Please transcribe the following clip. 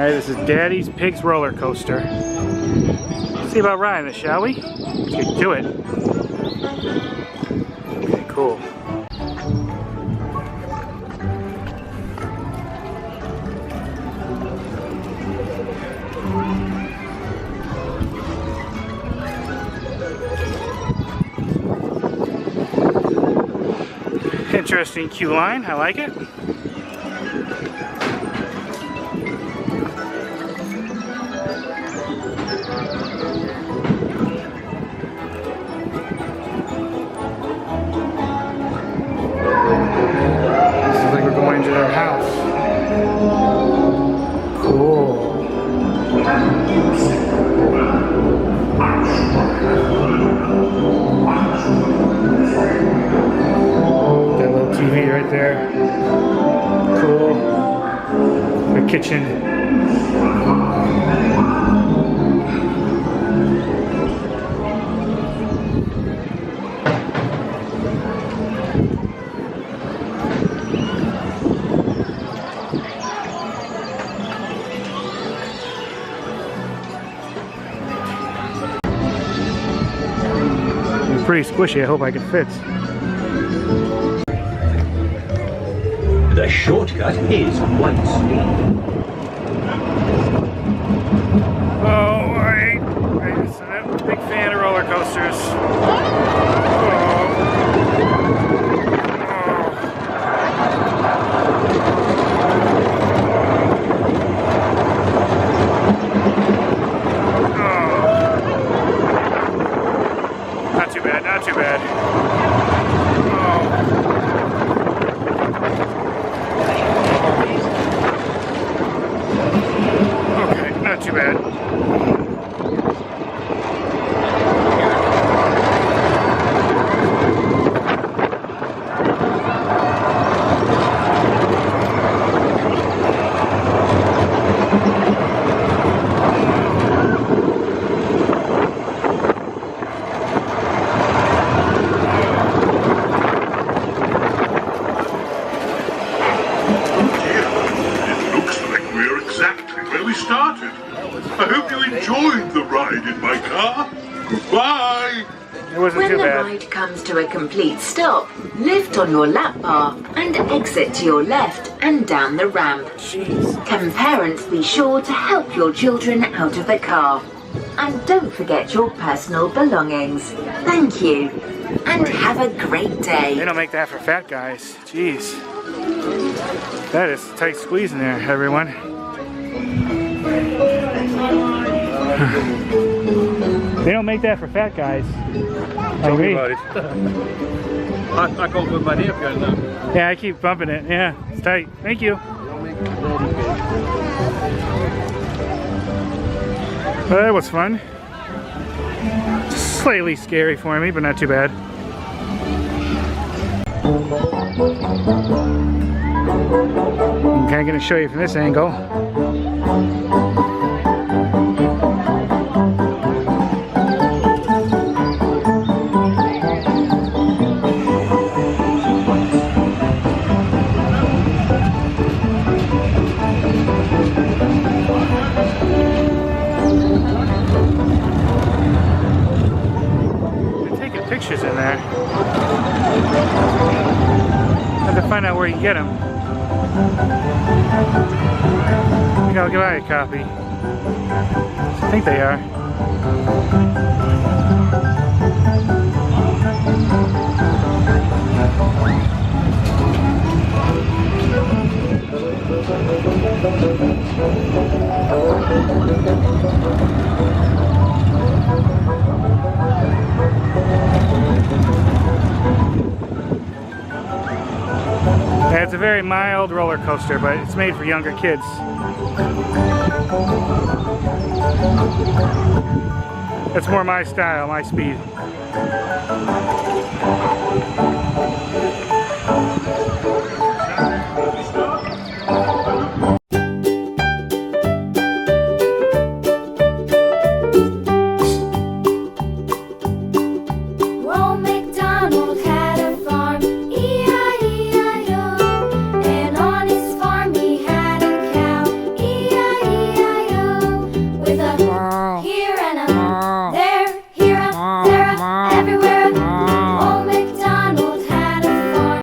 Alright, this is Daddy's Pig's roller coaster. Let's see about riding this, shall we? Let's get to it. Okay, cool. Interesting queue line, I like it. This is like we're going into their house. Cool. TV right there. Cool. The kitchen. It's pretty squishy. I hope I can fit. The shortcut is White Speed. Oh, alright. I'm a big fan of roller coasters. Not too bad, not too bad. Not too bad. It looks like we're exactly where we started. I hope you enjoyed the ride in my car. Goodbye. It wasn't When too the bad. ride comes to a complete stop, lift on your lap bar and exit to your left and down the ramp. Jeez. Can parents be sure to help your children out of the car? And don't forget your personal belongings. Thank you. And have a great They day. don't make that for fat guys. Jeez. That is a tight squeeze in there, everyone. They don't make that for fat guys. Like me. I can't put my knee up going now. Yeah, I keep bumping it. Yeah, it's tight. Thank you. Well, that was fun. Slightly scary for me, but not too bad. Okay, I'm gonna show you from this angle. They're taking pictures in there. Have to find out where you can get them. I think I'll give out a copy. I think they are. Yeah, it's a very mild roller coaster, but it's made for younger kids. That's more my style, my speed. everywhere I go.